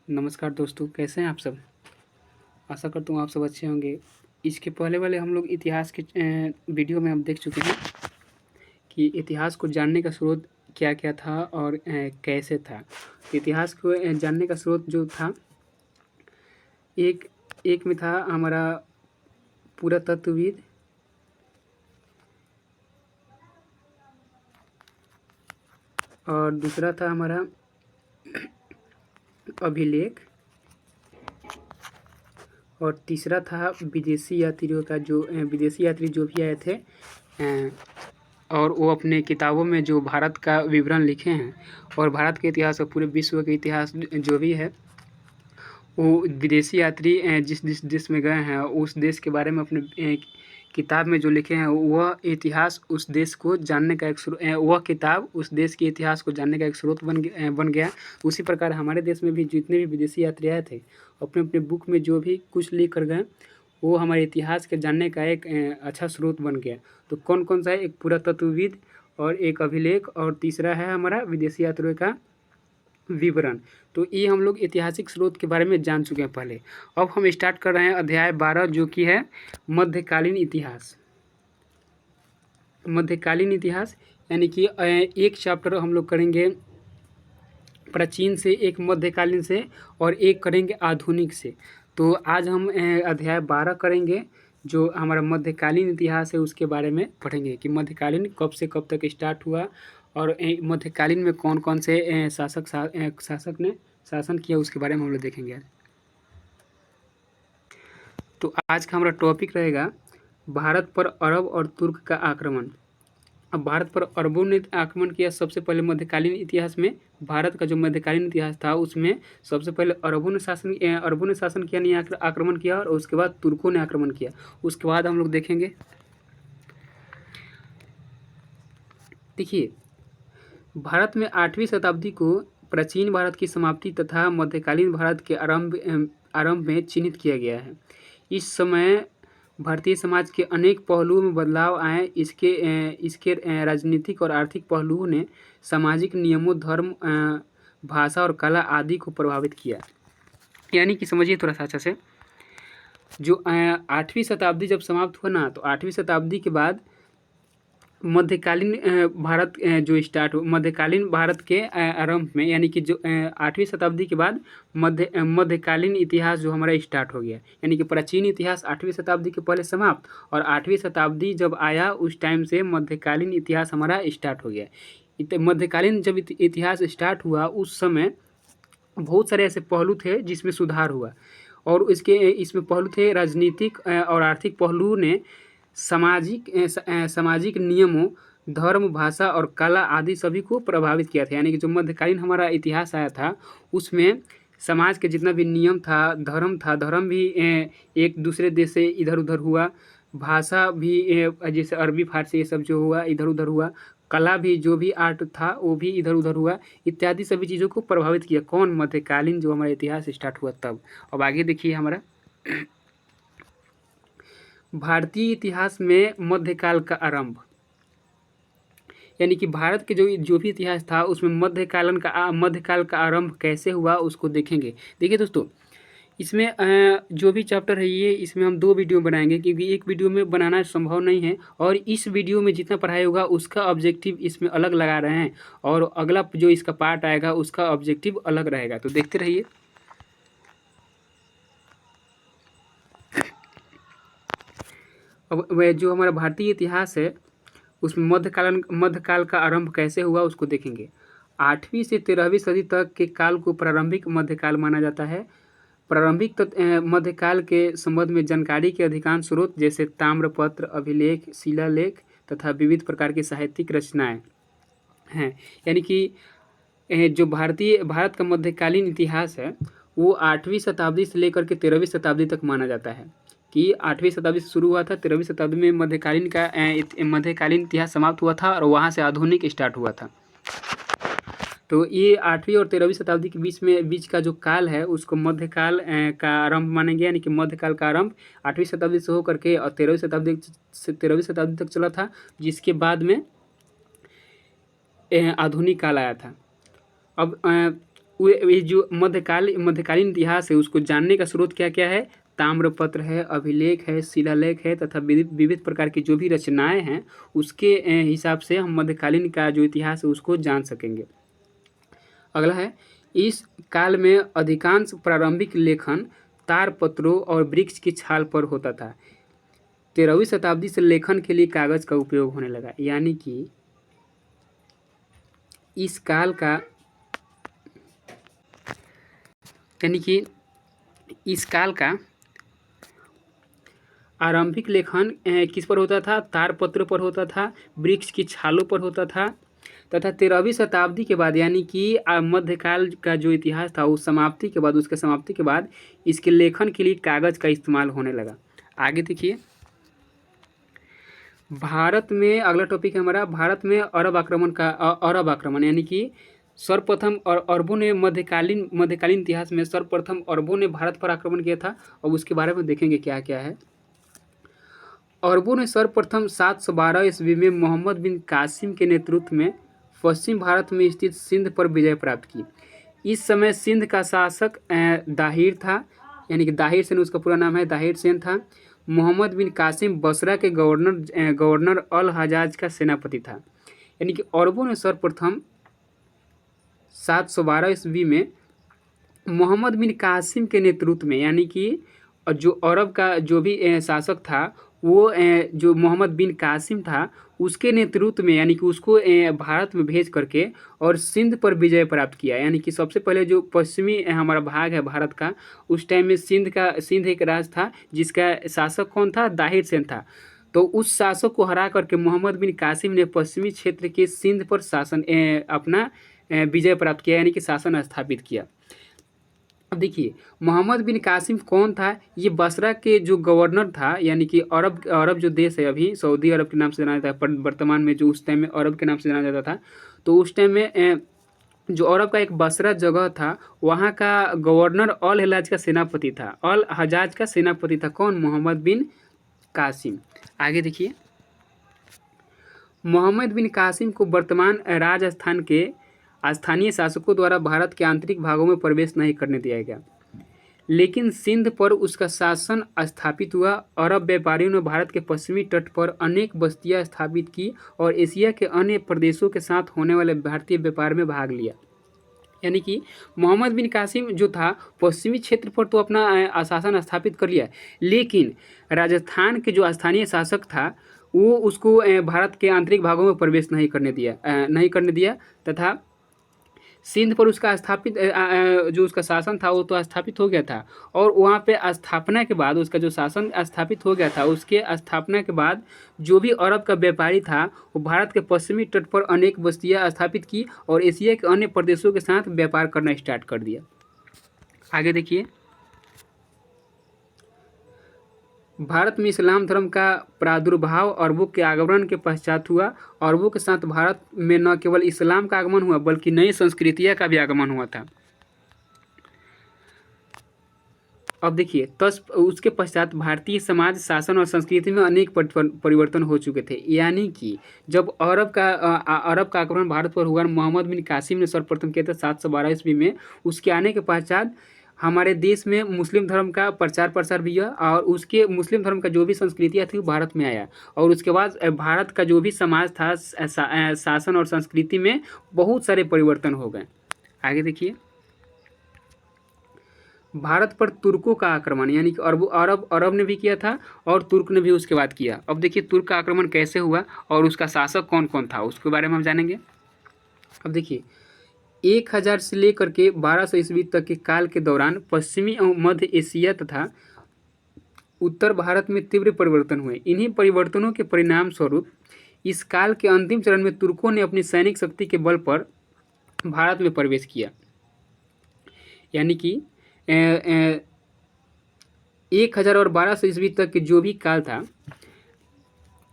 नमस्कार दोस्तों, कैसे हैं आप सब? आशा करता हूँ आप सब अच्छे होंगे। इसके पहले वाले हम लोग इतिहास के वीडियो में हम देख चुके हैं कि इतिहास को जानने का स्रोत क्या-क्या था और कैसे था। इतिहास को जानने का स्रोत जो था, एक एक में था हमारा पुरातत्वविद, और दूसरा था हमारा अभिलेख, और तीसरा था विदेशी यात्रियों का जो विदेशी यात्री जो भी आए थे और वो अपने किताबों में जो भारत का विवरण लिखे हैं और भारत के इतिहास और पूरे विश्व के इतिहास जो भी है, वो विदेशी यात्री जिस देश में गए हैं उस देश के बारे में अपने किताब में जो लिखे हैं वह इतिहास उस देश को जानने का एक वह किताब उस देश के इतिहास को जानने का एक स्रोत बन गया। उसी प्रकार हमारे देश में भी जितने भी विदेशी यात्री आए थे अपने अपने बुक में जो भी कुछ लिख कर गए वो हमारे इतिहास के जानने का एक अच्छा स्रोत बन गया। तो कौन कौन सा है? एक पुरातत्वविद और एक अभिलेख और तीसरा है हमारा विदेशी यात्रियों का विवरण। तो ये हम लोग ऐतिहासिक स्रोत के बारे में जान चुके हैं पहले। अब हम स्टार्ट कर रहे हैं अध्याय 12 जो कि है मध्यकालीन इतिहास। मध्यकालीन इतिहास यानी कि एक चैप्टर हम लोग करेंगे प्राचीन से, एक मध्यकालीन से और एक करेंगे आधुनिक से। तो आज हम अध्याय 12 करेंगे जो हमारा मध्यकालीन इतिहास है उसके बारे में पढ़ेंगे कि मध्यकालीन कब से कब तक स्टार्ट हुआ और मध्यकालीन में कौन कौन से शासक ने शासन किया उसके बारे में हम लोग देखेंगे आज। तो आज का हमारा टॉपिक रहेगा भारत पर अरब और तुर्क का आक्रमण। अब भारत पर अरबों ने आक्रमण किया सबसे पहले मध्यकालीन इतिहास में। भारत का जो मध्यकालीन इतिहास था उसमें सबसे पहले अरबों ने शासन किया, नहीं आक्रमण किया, और उसके बाद तुर्कों ने आक्रमण किया। उसके बाद हम लोग देखेंगे, देखिए भारत में 8वीं शताब्दी को प्राचीन भारत की समाप्ति तथा मध्यकालीन भारत के आरंभ में चिन्हित किया गया है। इस समय भारतीय समाज के अनेक पहलुओं में बदलाव आए। इसके राजनीतिक और आर्थिक पहलुओं ने सामाजिक नियमों, धर्म, भाषा और कला आदि को प्रभावित किया। यानी कि समझिए थोड़ा सा अच्छा से, जो 8वीं शताब्दी जब समाप्त हुआ ना, तो 8वीं शताब्दी के बाद मध्यकालीन भारत जो स्टार्ट हो, मध्यकालीन भारत के आरंभ में, यानी कि जो 8वीं शताब्दी के बाद मध्यकालीन इतिहास जो हमारा स्टार्ट हो गया। यानी कि प्राचीन इतिहास 8वीं शताब्दी के पहले समाप्त, और 8वीं शताब्दी जब आया उस टाइम से मध्यकालीन इतिहास हमारा स्टार्ट हो गया। मध्यकालीन जब इतिहास स्टार्ट हुआ उस समय बहुत सारे ऐसे पहलू थे जिसमें सुधार हुआ, और इसमें पहलू थे राजनीतिक और आर्थिक पहलुओं ने सामाजिक नियमों, धर्म, भाषा और कला आदि सभी को प्रभावित किया था। यानी कि जो मध्यकालीन हमारा इतिहास आया था उसमें समाज के जितना भी नियम था, धर्म भी एक दूसरे देश से इधर उधर हुआ, भाषा भी जैसे अरबी फारसी ये सब जो हुआ इधर उधर हुआ, कला भी जो भी आर्ट था वो भी इधर उधर हुआ, इत्यादि सभी चीज़ों को प्रभावित किया। कौन? मध्यकालीन जो हमारा इतिहास स्टार्ट हुआ तब। अब आगे देखिए हमारा भारतीय इतिहास में मध्यकाल का आरंभ। यानी कि भारत के जो भी इतिहास था उसमें मध्यकाल का आरंभ कैसे हुआ उसको देखेंगे। देखिए दोस्तों, इसमें जो भी चैप्टर है ये, इसमें हम 2 वीडियो बनाएंगे क्योंकि एक वीडियो में बनाना संभव नहीं है, और इस वीडियो में जितना पढ़ाई होगा उसका ऑब्जेक्टिव इसमें अलग लगा रहे हैं, और अगला जो इसका पार्ट आएगा उसका ऑब्जेक्टिव अलग रहेगा। तो देखते रहिए। अब वह जो हमारा भारतीय इतिहास है उसमें मध्यकाल का आरंभ कैसे हुआ उसको देखेंगे। 8वीं से 13वीं सदी तक के काल को प्रारंभिक मध्यकाल माना जाता है। प्रारंभिक मध्यकाल के संबंध में जानकारी के अधिकांश स्रोत जैसे ताम्रपत्र, अभिलेख, शिलालेख तथा विविध प्रकार की साहित्यिक रचनाएं हैं। यानी कि जो भारत का मध्यकालीन इतिहास है वो 8वीं शताब्दी से लेकर के 13वीं शताब्दी तक माना जाता है कि 8वीं शताब्दी से शुरू हुआ था, 13वीं शताब्दी में मध्यकालीन इतिहास समाप्त हुआ था और वहाँ से आधुनिक स्टार्ट हुआ था। तो ये 8वीं और 13वीं शताब्दी के बीच का जो काल है उसको मध्यकाल का आरंभ मानेंगे। यानी कि मध्यकाल का आरंभ 8वीं शताब्दी से होकर के और 13वीं शताब्दी तक चला था, जिसके बाद में आधुनिक काल आया था। अब ये जो मध्यकालीन इतिहास है उसको जानने का स्रोत क्या क्या है? ताम्रपत्र है, अभिलेख है, शिलालेख है तथा विविध प्रकार की जो भी रचनाएं हैं उसके हिसाब से हम मध्यकालीन का जो इतिहास है उसको जान सकेंगे। अगला है, इस काल में अधिकांश प्रारंभिक लेखन तारपत्रों और वृक्ष की छाल पर होता था। 13वीं शताब्दी से लेखन के लिए कागज का उपयोग होने लगा। यानी कि इस काल का आरंभिक लेखन किस पर होता था? तारपत्र पर होता था, वृक्ष की छालों पर होता था तथा 13वीं शताब्दी के बाद यानी कि मध्यकाल का जो इतिहास था उस समाप्ति के बाद, उसके समाप्ति के बाद इसके लेखन के लिए कागज का इस्तेमाल होने लगा। आगे देखिए, भारत में अगला टॉपिक है हमारा, भारत में अरब आक्रमण यानी कि सर्वप्रथम और अरबों ने मध्यकालीन इतिहास में सर्वप्रथम अरबों ने भारत पर आक्रमण किया था। और उसके बारे में देखेंगे क्या क्या है। अरबों ने सर्वप्रथम 712 ईस्वी में मोहम्मद बिन कासिम के नेतृत्व में पश्चिम भारत में स्थित सिंध पर विजय प्राप्त की। इस समय सिंध का शासक दाहिर था, यानी कि दाहिर सेन उसका पूरा नाम है, दाहिर सेन था। मोहम्मद बिन कासिम बसरा के गवर्नर अल हजाज का सेनापति था। यानी कि अरबों ने सर्वप्रथम 712 ईस्वी में मोहम्मद बिन कासिम के नेतृत्व में, यानी कि जो अरब का जो भी शासक था वो जो मोहम्मद बिन कासिम था उसके नेतृत्व में, यानी कि उसको भारत में भेज करके और सिंध पर विजय प्राप्त किया। यानी कि सबसे पहले जो पश्चिमी हमारा भाग है भारत का, उस टाइम में सिंध एक राज था जिसका शासक कौन था? दाहिर सेन था। तो उस शासक को हरा करके मोहम्मद बिन कासिम ने पश्चिमी क्षेत्र के सिंध पर शासन अपना विजय प्राप्त किया, यानी कि शासन स्थापित किया। अब देखिए, मोहम्मद बिन कासिम कौन था? ये बसरा के जो गवर्नर था, यानी कि अरब जो देश है अभी सऊदी अरब के नाम से जाना जाता है वर्तमान में, जो उस टाइम में अरब के नाम से जाना जाता था। तो उस टाइम में जो अरब का एक बसरा जगह था वहाँ का गवर्नर अल हजाज का सेनापति था। अल हजाज का सेनापति था कौन? मोहम्मद बिन कासिम। आगे देखिए, मोहम्मद बिन कासिम को वर्तमान राजस्थान के स्थानीय शासकों द्वारा भारत के आंतरिक भागों में प्रवेश नहीं करने दिया गया, लेकिन सिंध पर उसका शासन स्थापित हुआ। अरब व्यापारियों ने भारत के पश्चिमी तट पर अनेक बस्तियां स्थापित की और एशिया के अन्य प्रदेशों के साथ होने वाले भारतीय व्यापार में भाग लिया। यानी कि मोहम्मद बिन कासिम जो था पश्चिमी क्षेत्र पर तो अपना शासन स्थापित कर लिया, लेकिन राजस्थान के जो स्थानीय शासक था वो उसको भारत के आंतरिक भागों में प्रवेश नहीं करने दिया तथा सिंध पर उसका जो उसका शासन था वो तो स्थापित हो गया था। और वहाँ पे स्थापना के बाद उसका जो शासन स्थापित हो गया था, उसके स्थापना के बाद जो भी अरब का व्यापारी था वो भारत के पश्चिमी तट पर अनेक बस्तियाँ स्थापित की और एशिया के अन्य प्रदेशों के साथ व्यापार करना स्टार्ट कर दिया। आगे देखिए, भारत में इस्लाम धर्म का प्रादुर्भाव अरबों के आगमन के पश्चात हुआ। अरबों के साथ भारत में न केवल इस्लाम का आगमन हुआ बल्कि नई संस्कृतियाँ का भी आगमन हुआ था। अब देखिए, उसके पश्चात भारतीय समाज, शासन और संस्कृति में अनेक परिवर्तन हो चुके थे। यानी कि जब अरब का आक्रमण भारत पर हुआ, मोहम्मद बिन कासिम ने सर्वप्रथम किया था 712 ईस्वी में। उसके आने के पश्चात हमारे देश में मुस्लिम धर्म का प्रचार प्रसार भी हुआ और उसके मुस्लिम धर्म का जो भी संस्कृतियाँ थी वो भारत में आया। और उसके बाद भारत का जो भी समाज था, शासन और संस्कृति में बहुत सारे परिवर्तन हो गए। आगे देखिए, भारत पर तुर्कों का आक्रमण, यानी कि अरब ने भी किया था और तुर्क ने भी उसके बाद किया। अब देखिए तुर्क का आक्रमण कैसे हुआ और उसका शासक कौन कौन था उसके बारे में हम जानेंगे। अब देखिए, 1000 से लेकर के 1200 ईस्वी तक के काल के दौरान पश्चिमी एवं मध्य एशिया तथा उत्तर भारत में तीव्र परिवर्तन हुए। इन्हीं परिवर्तनों के परिणाम स्वरूप इस काल के अंतिम चरण में तुर्कों ने अपनी सैनिक शक्ति के बल पर भारत में प्रवेश किया। यानी कि 1000 और 1200 ईस्वी तक के जो भी काल था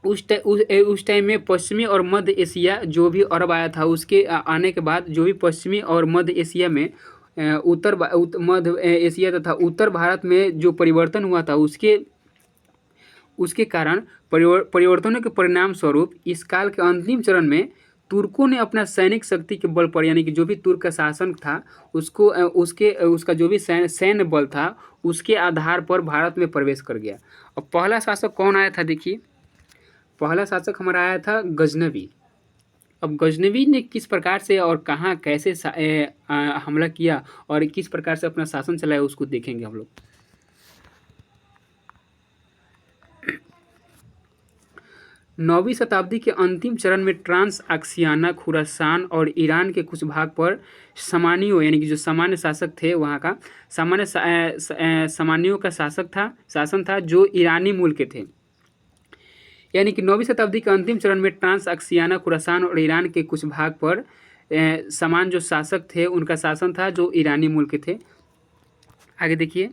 उस टाइम में पश्चिमी और मध्य एशिया जो भी अरब आया था उसके आने के बाद जो भी पश्चिमी और मध्य एशिया में मध्य एशिया तथा उत्तर भारत में जो परिवर्तन हुआ था उसके कारण परिवर्तनों के परिणाम स्वरूप इस काल के अंतिम चरण में तुर्कों ने अपना सैनिक शक्ति के बल पर, यानी कि जो भी तुर्क का शासन था उसको उसका जो भी सैन्य बल था उसके आधार पर भारत में प्रवेश कर गया। और पहला शासक कौन आया था? देखिए, पहला शासक हमारा आया था गजनवी। अब गजनवी ने किस प्रकार से और कहाँ कैसे हमला किया और किस प्रकार से अपना शासन चलाया उसको देखेंगे हम लोग। 9वीं शताब्दी के अंतिम चरण में ट्रांस अक्सियाना, खुरासान और ईरान के कुछ भाग पर सामानियों, यानी कि जो सामान्य शासक थे वहाँ का सामानियों का शासन था जो ईरानी मूल के थे। यानी कि 9वीं शताब्दी के अंतिम चरण में ट्रांस अक्सियाना, खुरासान और ईरान के कुछ भाग पर समान जो शासक थे उनका शासन था जो ईरानी मूल के थे। आगे देखिए,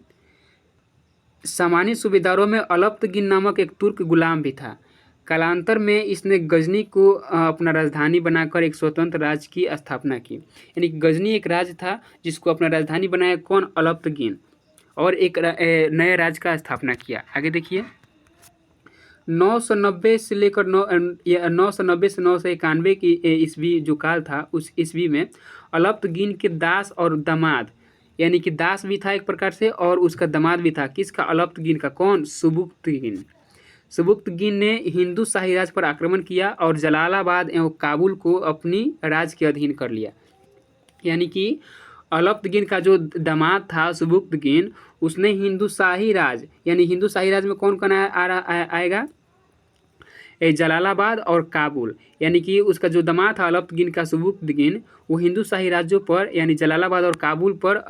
सामान्य सूबेदारों में अलप्तगिन नामक एक तुर्क गुलाम भी था। कालांतर में इसने गजनी को अपना राजधानी बनाकर एक स्वतंत्र राज्य की स्थापना की। यानी गजनी एक राज्य था जिसको अपना राजधानी बनाया कौन? अलप्तगिन, और एक नए राज्य का स्थापना किया। आगे देखिए, 990 से लेकर 990 से 991 की ईस्वी जो काल था उस ईस्वी में अलप्तगिन के दास और दामाद, यानी कि दास भी था एक प्रकार से और उसका दामाद भी था। किसका? अलप्तगिन का। कौन? सुबुक्तगिन। सुबुक्तगिन ने हिंदू शाही राज पर आक्रमण किया और जलालाबाद एवं काबुल को अपनी राज के अधीन कर लिया। यानी कि अलप्तगिन का जो दामाद था सुबुक्तगिन, उसने हिंदू शाही राज, यानी हिंदू शाही राज में कौन कौन आएगा? जलालाबाद और काबुल। यानी कि उसका जो दामाद था अलप्तगिन का सुबुक्तगिन, वो हिंदू शाही राज्यों पर यानी जलालाबाद और काबुल पर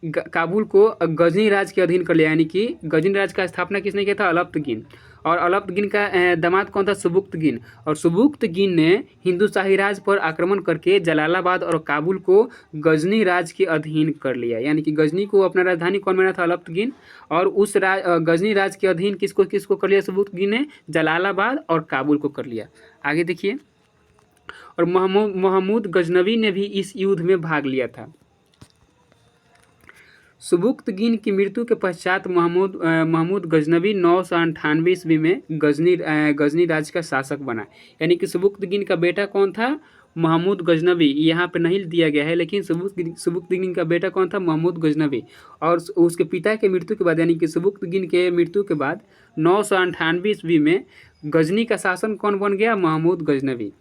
काबुल को गजनी राज के अधीन कर लिया। यानी कि गजनी राज का स्थापना किसने किया था? अलप्तगिन। और अलप्तगिन का दामाद कौन था? सुबुक्तगिन। और सुबुक्तगिन ने हिंदू शाही राज पर आक्रमण करके जलालाबाद और काबुल को गजनी राज के अधीन कर लिया। यानी कि गजनी को अपना राजधानी कौन बना था? अलप्तगिन। और उस गजनी राज के अधीन किसको किसको कर लिया? सुबुक्तगिन ने जलालाबाद और काबुल को कर लिया। आगे देखिए, और महमूद गजनवी ने भी इस युद्ध में भाग लिया था। सुबुक्तगिन की मृत्यु के पश्चात महमूद गजनवी 998 ईस्वी में गजनी राज्य का शासक बना। यानी कि सुबुक्तगिन का बेटा कौन था? महमूद गजनवी। यहाँ पे नहीं दिया गया है, लेकिन सुबुक्तगिन का बेटा कौन था? महमूद गजनवी। और उसके पिता के मृत्यु के बाद, यानी कि सुबुक्तगिन के मृत्यु के बाद 998 ईस्वी में गजनी का शासन कौन बन गया? महमूद गजनवी।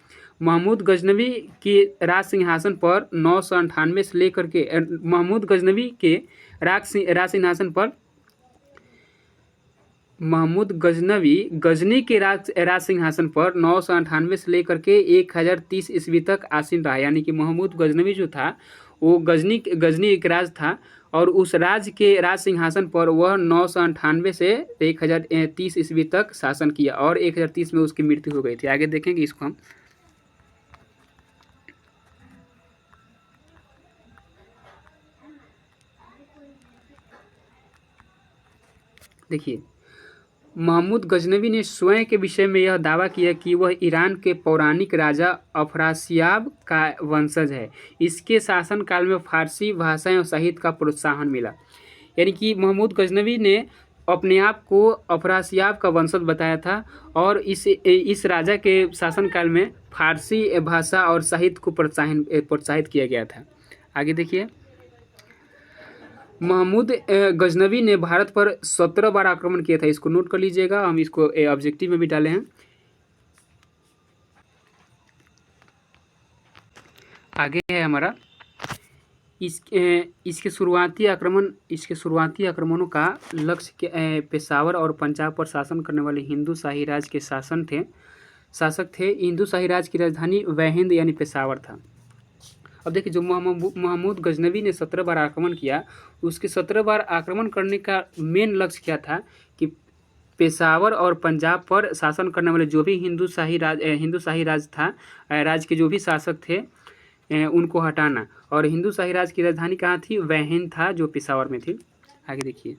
महमूद गजनवी के राज सिंहासन पर 998 से लेकर के महमूद गजनवी के राज सिंहासन पर महमूद गजनवी गजनी के राज सिंहासन पर 998 से लेकर के 1030 ईस्वी तक आसीन रहा। यानी कि महमूद गजनवी जो था वो गजनी एक राज था और उस राज के राज सिंहासन पर वह 998 से 1030 ईस्वी तक शासन किया और 1030 में उसकी मृत्यु हो गई थी। आगे देखेंगे इसको हम। देखिए, महमूद गजनवी ने स्वयं के विषय में यह दावा किया कि वह ईरान के पौराणिक राजा अफरासियाब का वंशज है। इसके शासनकाल में फारसी भाषा एवं साहित्य का प्रोत्साहन मिला। यानी कि महमूद गजनवी ने अपने आप को अफरासियाब का वंशज बताया था और इस राजा के शासनकाल में फारसी भाषा और साहित्य को प्रोत्साहित किया गया था। आगे देखिए, महमूद गजनवी ने भारत पर 17 बार आक्रमण किया था। इसको नोट कर लीजिएगा, हम इसको ऑब्जेक्टिव में भी डाले हैं। आगे है हमारा इसके शुरुआती आक्रमणों का लक्ष्य पेशावर और पंजाब पर शासन करने वाले हिंदू शाही राज के शासक थे। हिंदू शाही राज की राजधानी वहिंद यानी पेशावर था। अब देखिए, जो महमूद गजनवी ने 17 बार आक्रमण किया, उसके 17 बार आक्रमण करने का मेन लक्ष्य क्या था कि पेशावर और पंजाब पर शासन करने वाले जो भी हिंदू शाही राज था, राज्य के जो भी शासक थे उनको हटाना। और हिंदू शाही राज की राजधानी कहाँ थी? वहिंद था, जो पेशावर में थी। आगे देखिए,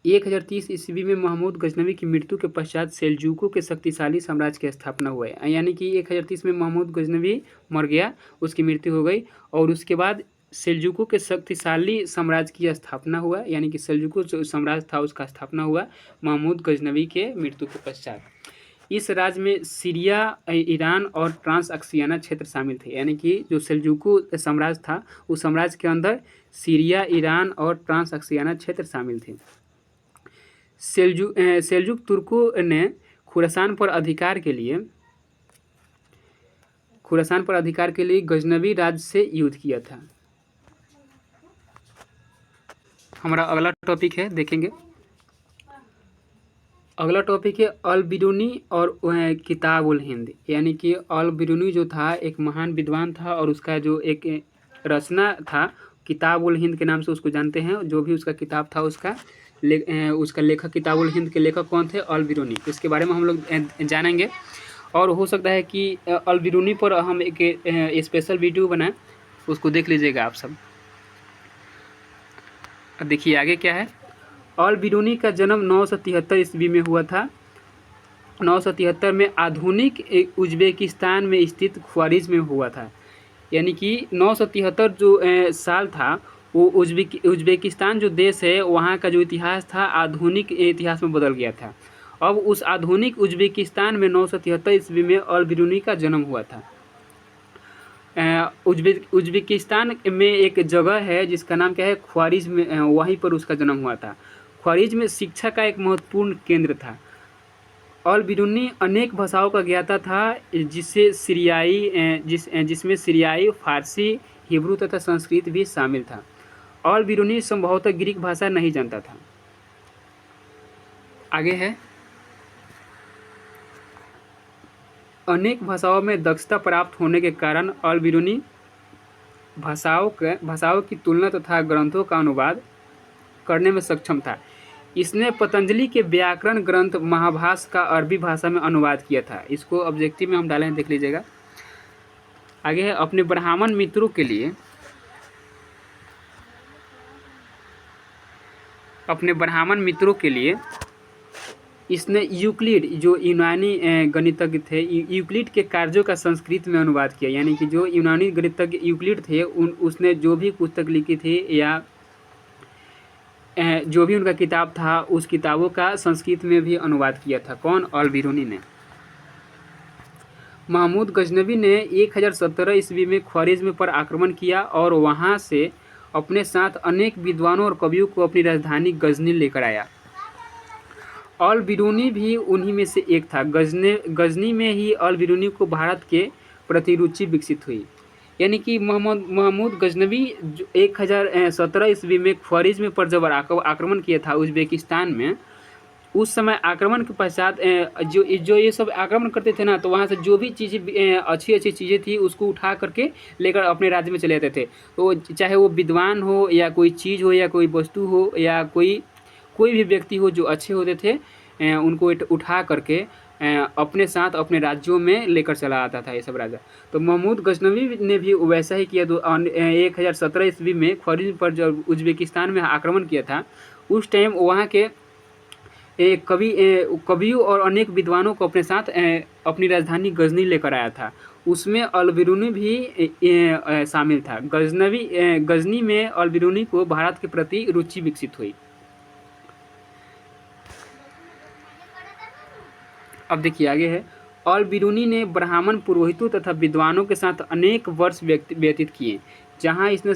1030 ईस्वी में महमूद गजनवी की मृत्यु के पश्चात सेल्जुकों के शक्तिशाली साम्राज्य की स्थापना हुआ है। यानी कि 1030 में महमूद गजनवी मर गया, उसकी मृत्यु हो गई और उसके बाद सेल्जुकों के शक्तिशाली साम्राज्य की स्थापना हुआ, यानी कि सेल्जुको जो साम्राज्य था उसका स्थापना हुआ महमूद गजनवी के मृत्यु के पश्चात। इस राज्य में सीरिया, ईरान और ट्रांसअक्सियाना क्षेत्र शामिल थे, यानी कि जो सेल्जुको साम्राज्य था उस साम्राज्य के अंदर सीरिया, ईरान और ट्रांसअक्सियाना क्षेत्र शामिल थे। सेल्जुक तुर्कों ने खुरासान पर अधिकार के लिए गजनवी राज्य से युद्ध किया था। हमारा अगला टॉपिक है, देखेंगे। अगला टॉपिक है अल बिरूनी और किताब उल हिंद, यानी कि अल बिरूनी जो था एक महान विद्वान था और उसका जो एक रचना था किताब उल हिंद के नाम से उसको जानते हैं। जो भी उसका किताब था उसका लेखक, किताब उल हिंद के लेखक कौन थे? अल बिरूनी। इसके बारे में हम लोग जानेंगे और हो सकता है कि अल बिरूनी पर हम एक स्पेशल वीडियो बनाएं, उसको देख लीजिएगा आप सब। देखिए आगे क्या है। अल बिरूनी का जन्म 973 ईस्वी में हुआ था। 973 में आधुनिक उज्बेकिस्तान में स्थित ख्वारिज़ में हुआ था, यानी कि 973 जो साल था वो उज्बेकिस्तान जो देश है वहाँ का जो इतिहास था आधुनिक इतिहास में बदल गया था। अब उस आधुनिक उज्बेकिस्तान में 973 ईस्वी में अल बिरूनी का जन्म हुआ था। उज्बेकिस्तान में एक जगह है जिसका नाम क्या है? ख्वारिज़ में, वहीं पर उसका जन्म हुआ था। ख्वारिज़ में शिक्षा का एक महत्वपूर्ण केंद्र था। अल बिरूनी अनेक भाषाओं का ज्ञाता था, जिसमें सीरियाई, फारसी, हिब्रू तथा संस्कृत भी शामिल था। अल बिरूनी संभवतः ग्रीक भाषा नहीं जानता था। आगे है, अनेक भाषाओं में दक्षता प्राप्त होने के कारण अल बिरूनी भाषाओं की तुलना तथा ग्रंथों का अनुवाद करने में सक्षम था। इसने पतंजलि के व्याकरण ग्रंथ महाभाष्य का अरबी भाषा में अनुवाद किया था। इसको ऑब्जेक्टिव में हम डाले हैं, देख लीजिएगा। आगे है, अपने ब्राह्मण मित्रों के लिए इसने यूक्लिड, जो यूनानी गणितज्ञ थे, यूक्लिड के कार्यों का संस्कृत में अनुवाद किया, यानी कि जो यूनानी गणितज्ञ यूक्लिड थे उसने जो भी पुस्तक लिखी थी या जो भी उनका किताब था उस किताबों का संस्कृत में भी अनुवाद किया था। कौन? अल बिरूनी ने। महमूद गजनवी ने 1017 ईस्वी में ख्वारिज़्म पर आक्रमण किया और वहां से अपने साथ अनेक विद्वानों और कवियों को अपनी राजधानी गजनी लेकर आया। अल बिरूनी भी उन्हीं में से एक था। गजनी में ही अल बिरूनी को भारत के प्रति रुचि विकसित हुई, यानी कि महमूद गजनवी 1017 ईस्वी में ख्वारिज़्म पर जब आक्रमण किया था उज्बेकिस्तान में, उस समय आक्रमण के पश्चात जो ये सब आक्रमण करते थे ना, तो वहाँ से जो भी चीज़ें अच्छी चीज़ें थी उसको उठा करके लेकर अपने राज्य में चले जाते थे। तो चाहे वो विद्वान हो या कोई चीज़ हो या कोई वस्तु हो या कोई भी व्यक्ति हो जो अच्छे होते थे, उनको उठा करके अपने साथ अपने राज्यों में लेकर चला आता था ये सब राजा। तो महमूद गजनवी ने भी वैसा ही किया। तो 1017 ईस्वी में ख्वारिज़्म पर जब उज्बेकिस्तान में आक्रमण किया था, उस टाइम वहाँ के कवियों और अनेक विद्वानों को अपने साथ अपनी राजधानी गजनी लेकर आया था। उसमें अल बिरूनी भी शामिल था। गजनी में अल बिरूनी को भारत के प्रति रुचि विकसित हुई। अब देखिए आगे है, अल बिरूनी ने ब्राह्मण पुरोहितों तथा विद्वानों के साथ अनेक वर्ष व्यतीत किए, जहां इसने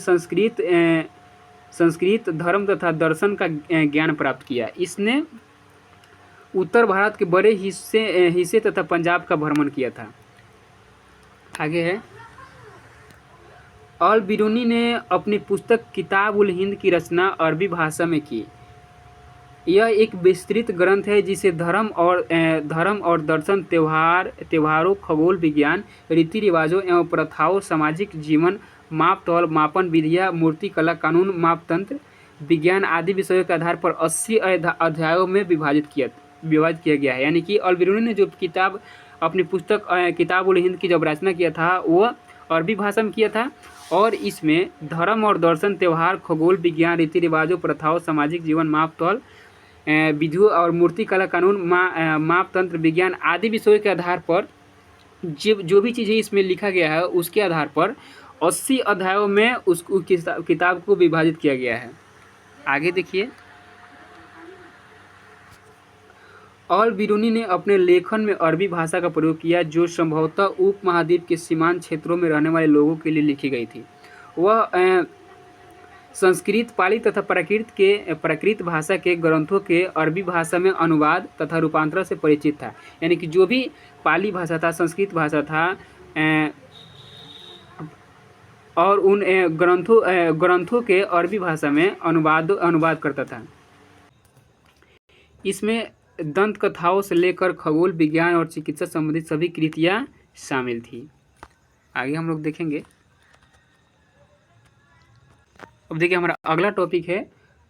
संस्कृत धर्म तथा दर्शन का ज्ञान प्राप्त किया। इसने उत्तर भारत के बड़े हिस्से तथा पंजाब का भ्रमण किया था। आगे है, अल बिरूनी ने अपनी पुस्तक किताब उल हिंद की रचना अरबी भाषा में की। यह एक विस्तृत ग्रंथ है जिसे धर्म और दर्शन, त्योहारों, खगोल विज्ञान, रीति रिवाजों एवं प्रथाओं, सामाजिक जीवन, माप तौल, मापन विधियाँ, मूर्ति कला, कानून, मापतंत्र, विज्ञान आदि विषयों के आधार पर 80 अध्यायों में विभाजित किया गया है। यानी कि अल बिरूनी ने जो किताब अपनी पुस्तक किताब उल हिंद की जब रचना किया था वो अरबी भाषा में किया था और इसमें धर्म और दर्शन, त्योहार, खगोल विज्ञान, रीति रिवाजों, प्रथाओं, सामाजिक जीवन, माप तौल, विधियों और मूर्ति कला, कानून, मापतंत्र, विज्ञान आदि विषयों के आधार पर जो भी चीज़ें इसमें लिखा गया है उसके आधार पर 80 अध्यायों में उस किताब को विभाजित किया गया है। आगे देखिए, ऑल बिरूनी ने अपने लेखन में अरबी भाषा का प्रयोग किया, जो संभवतः उपमहाद्वीप के सीमांत क्षेत्रों में रहने वाले लोगों के लिए लिखी गई थी। वह संस्कृत, पाली तथा प्राकृत भाषा के ग्रंथों के अरबी भाषा में अनुवाद तथा रूपांतरण से परिचित था। यानी कि जो भी पाली भाषा था, संस्कृत भाषा था, और उन ग्रंथों के अरबी भाषा में अनुवाद करता था। इसमें दंत कथाओं से लेकर खगोल विज्ञान और चिकित्सा संबंधित सभी कृतियाँ शामिल थी। आगे हम लोग देखेंगे। अब देखिए, हमारा अगला टॉपिक है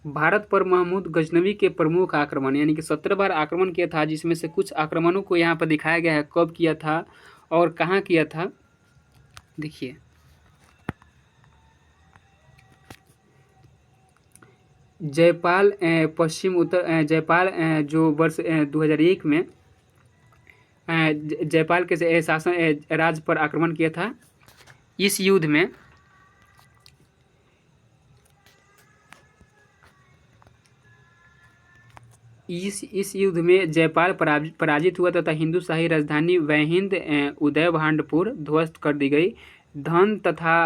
भारत पर महमूद गजनवी के प्रमुख आक्रमण। यानी कि 17 बार आक्रमण किया था, जिसमें से कुछ आक्रमणों को यहाँ पर दिखाया गया है, कब किया था और कहाँ किया था। देखिए, जयपाल जयपाल जो वर्ष 2001 में जयपाल के शासन राज्य पर आक्रमण किया था। इस युद्ध में जयपाल पराजित हुआ तथा हिंदू शाही राजधानी वैहिंद उदयभांडपुर ध्वस्त कर दी गई। धन तथा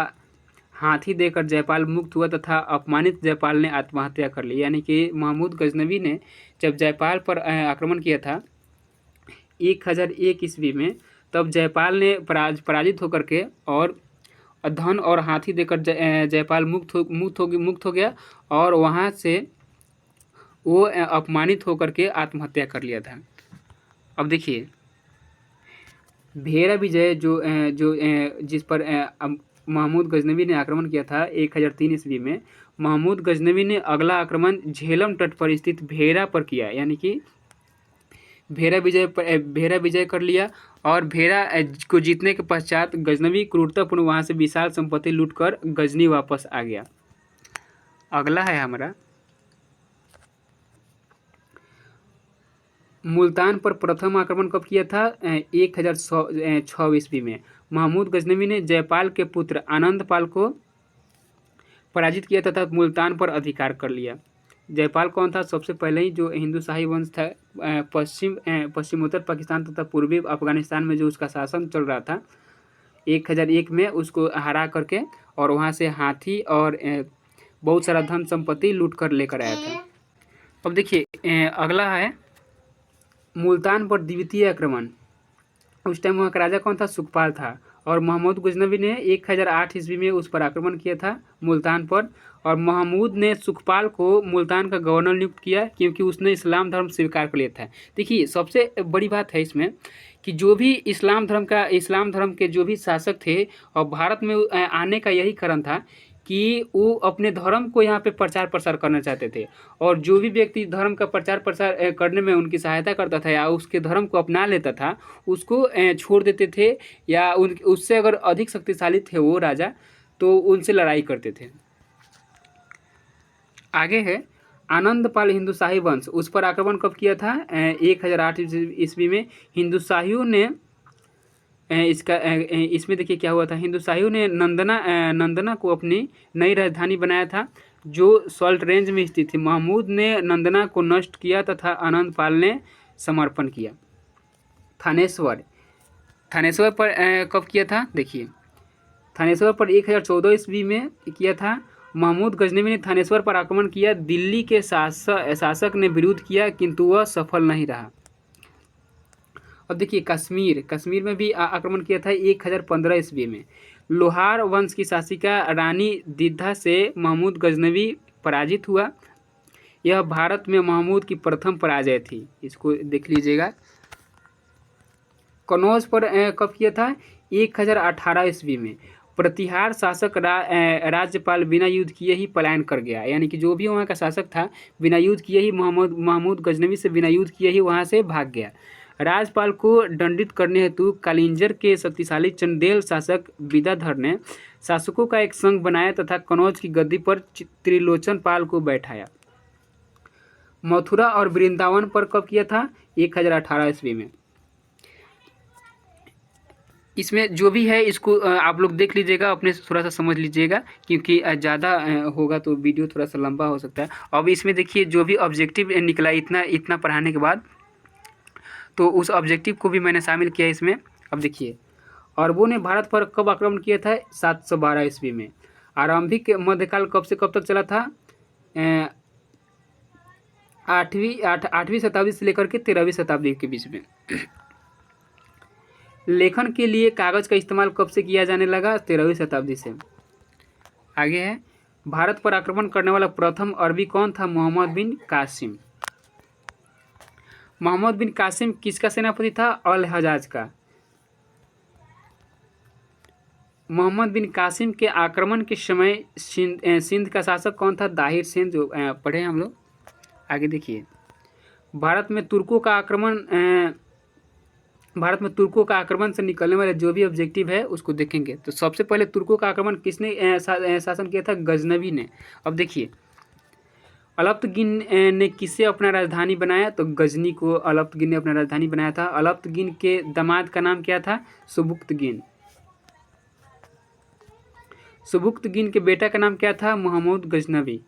हाथी देकर जयपाल मुक्त हुआ तथा अपमानित जयपाल ने आत्महत्या कर ली। यानी कि महमूद गजनवी ने जब जयपाल पर आक्रमण किया था 1001 ईस्वी में, तब जयपाल ने पराजित होकर के और धन और हाथी देकर जयपाल मुक्त हो गया और वहाँ से वो अपमानित होकर के आत्महत्या कर लिया था। अब देखिए, भेरा विजय जिस पर महमूद गजनवी ने आक्रमण किया था 1003 ईस्वी में, महमूद गजनवी ने अगला आक्रमण झेलम तट पर स्थित भेरा पर किया। यानी कि भेरा विजय कर लिया और भेरा को जीतने के पश्चात गजनवी क्रूरतापूर्ण वहाँ से विशाल संपत्ति लूटकर गजनी वापस आ गया। अगला है हमारा मुल्तान पर प्रथम आक्रमण कब किया था? 1006 ईस्वी में। महमूद गजनवी ने जयपाल के पुत्र आनंदपाल को पराजित किया तथा मुल्तान पर अधिकार कर लिया। जयपाल कौन था? सबसे पहले ही जो हिंदू शाही वंश था, पश्चिमोत्तर पाकिस्तान तथा पूर्वी अफगानिस्तान में जो उसका शासन चल रहा था 1001 में, उसको हरा करके और वहाँ से हाथी और बहुत सारा धन संपत्ति लूट कर लेकर आया था। अब देखिए, अगला है मुल्तान पर द्वितीय आक्रमण। उस टाइम वहाँ का राजा कौन था? सुखपाल था। और महमूद गजनवी ने 1008 ईस्वी में उस पर आक्रमण किया था मुल्तान पर। और महमूद ने सुखपाल को मुल्तान का गवर्नर नियुक्त किया क्योंकि उसने इस्लाम धर्म स्वीकार कर लिया था। देखिए, सबसे बड़ी बात है इसमें कि जो भी इस्लाम धर्म के जो भी शासक थे और भारत में आने का यही कारण था कि वो अपने धर्म को यहाँ पे प्रचार प्रसार करना चाहते थे। और जो भी व्यक्ति धर्म का प्रचार प्रसार करने में उनकी सहायता करता था या उसके धर्म को अपना लेता था, उसको छोड़ देते थे, या उससे अगर अधिक शक्तिशाली थे वो राजा तो उनसे लड़ाई करते थे। आगे है आनंदपाल हिंदू शाही वंश। उस पर आक्रमण कब किया था? 1008 ईस्वी में। हिंदू शाहियों ने इसमें देखिए क्या हुआ था। हिंदू शाहियों ने नंदना को अपनी नई राजधानी बनाया था जो सॉल्ट रेंज में स्थित थी। महमूद ने नंदना को नष्ट किया तथा आनंदपाल ने समर्पण किया। थानेश्वर पर कब किया था? देखिए, थानेश्वर पर 1014 ईस्वी में किया था। महमूद गजनवी ने थानेश्वर पर आक्रमण किया। दिल्ली के शासक ने विरोध किया किंतु वह सफल नहीं रहा। अब देखिए, कश्मीर में भी आक्रमण किया था 1015 ईस्वी में। लोहार वंश की शासिका रानी दिद्धा से महमूद गजनवी पराजित हुआ। यह भारत में महमूद की प्रथम पराजय थी। इसको देख लीजिएगा। कनौज पर कब किया था? 1018 ईस्वी में। प्रतिहार शासक राज्यपाल बिना युद्ध किए ही पलायन कर गया। यानी कि जो भी वहाँ का शासक था बिना युद्ध किए ही महमूद गजनवी से बिना युद्ध किए ही वहाँ से भाग गया। राजपाल को दंडित करने हेतु कालिंजर के शक्तिशाली चंदेल शासक विद्याधर ने शासकों का एक संघ बनाया तथा कनौज की गद्दी पर त्रिलोचन पाल को बैठाया। मथुरा और वृंदावन पर कब किया था? 1018 ईस्वी में। इसमें जो भी है इसको आप लोग देख लीजिएगा, अपने से थोड़ा सा समझ लीजिएगा, क्योंकि ज़्यादा होगा तो वीडियो थोड़ा सा लंबा हो सकता है। अब इसमें देखिए जो भी ऑब्जेक्टिव निकला इतना इतना पढ़ाने के बाद, तो उस ऑब्जेक्टिव को भी मैंने शामिल किया इसमें। अब देखिए, अरबों ने भारत पर कब आक्रमण किया था? 712 ईस्वी में। आरंभिक मध्यकाल कब से कब तक चला था? आठवीं शताब्दी से लेकर के 13वीं शताब्दी के बीच में। लेखन के लिए कागज का इस्तेमाल कब से किया जाने लगा? 13वीं शताब्दी से। आगे है, भारत पर आक्रमण करने वाला प्रथम अरबी कौन था? मोहम्मद बिन कासिम। मोहम्मद बिन कासिम किसका सेनापति था? अल हजाज का। मोहम्मद बिन कासिम के आक्रमण के समय सिंध का शासक कौन था? दाहिर सेन, जो पढ़े हम लोग। आगे देखिए, भारत में तुर्कों का आक्रमण से निकलने वाले जो भी ऑब्जेक्टिव है उसको देखेंगे। तो सबसे पहले तुर्कों का आक्रमण किसने शासन किया था? गजनवी ने। अब देखिए, अलप्तगिन ने किसे अपना राजधानी बनाया? तो गजनी को अलप्तगिन ने अपना राजधानी बनाया था। अलप्तगिन के दामाद का नाम क्या था? सुबुक्तगिन। सुबुक्तगिन के बेटा का नाम क्या था? महमूद गजनवी।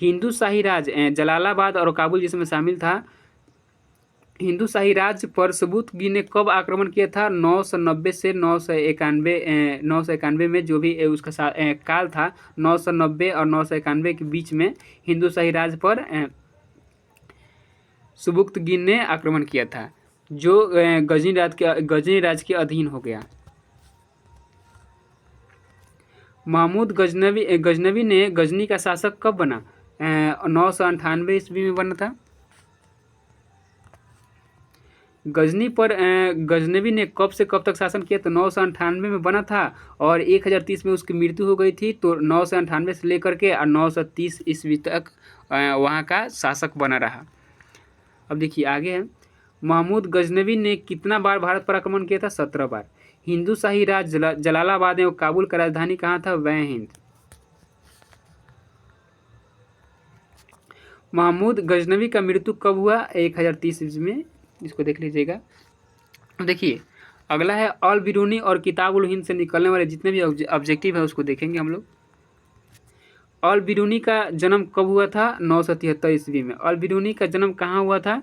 हिंदू शाही राज जलालाबाद और काबुल जिसमें शामिल था। हिंदू शाही राज पर सुबुक्तगिन ने कब आक्रमण किया था? 990 से 991 में, जो भी उसका काल था 990 और 991 के बीच में हिंदू शाही राज पर सुबुक्तगिन ने आक्रमण किया था, जो गजनी राज के अधीन हो गया। महमूद गजनवी ने गजनी का शासक कब बना? 998 ईस्वी में बना था। गजनी पर गजनवी ने कब से कब तक शासन किया? तो 998 में बना था और 1030 में उसकी मृत्यु हो गई थी। तो 998 से लेकर के 930 ईस्वी तक वहाँ का शासक बना रहा। अब देखिए आगे है, महमूद गजनवी ने कितना बार भारत पर आक्रमण किया था? 17 बार। हिंदू शाही राज जलालाबाद एवं काबुल का राजधानी कहाँ था? वह हिंद। महमूद गजनवी का मृत्यु कब हुआ? 1030 ईस्वी में। इसको देख लीजिएगा। देखिए अगला है, अल बिरूनी और किताब उल हिंद से निकलने वाले जितने भी ऑब्जेक्टिव है उसको देखेंगे हम लोग। अल बिरूनी का जन्म कब हुआ था? 973 ईस्वी में। अल बिरूनी का जन्म कहाँ हुआ था?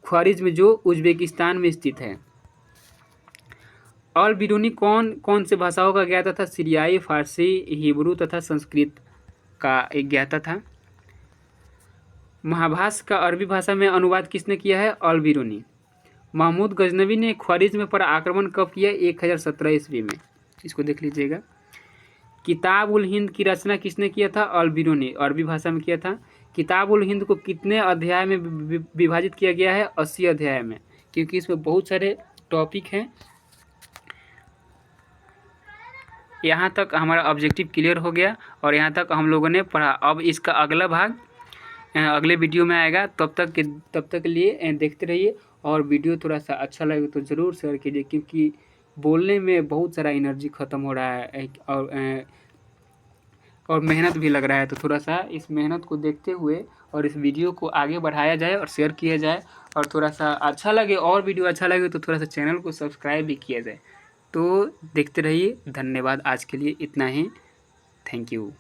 ख्वारिज़्म में, जो उज्बेकिस्तान में स्थित है। अल बिरूनी कौन कौन से भाषाओं का ज्ञाता था? सीरियाई, फारसी, हिब्रू तथा संस्कृत का एक ज्ञाता था। महाभाष्य का अरबी भाषा में अनुवाद किसने किया है? अल बिरूनी। महमूद गजनवी ने ख्वारिज़्म पर आक्रमण कब किया? 1017 ईस्वी में। इसको देख लीजिएगा। किताब उल हिंद की रचना किसने किया था? अल बिरूनी, अरबी भाषा में किया था। किताब उल हिंद को कितने अध्याय में विभाजित किया गया है? 80 अध्याय में, क्योंकि इसमें बहुत सारे टॉपिक हैं। यहाँ तक हमारा ऑब्जेक्टिव क्लियर हो गया और यहाँ तक हम लोगों ने पढ़ा। अब इसका अगला भाग अगले वीडियो में आएगा। तब तक के लिए देखते रहिए, और वीडियो थोड़ा सा अच्छा लगे तो ज़रूर शेयर कीजिए, क्योंकि बोलने में बहुत सारा एनर्जी ख़त्म हो रहा है और मेहनत भी लग रहा है। तो थोड़ा सा इस मेहनत को देखते हुए और इस वीडियो को आगे बढ़ाया जाए और शेयर किया जाए, और थोड़ा सा अच्छा लगे और वीडियो अच्छा लगे तो थोड़ा सा चैनल को सब्सक्राइब भी किया जाए। तो देखते रहिए। धन्यवाद। आज के लिए इतना ही। Thank you.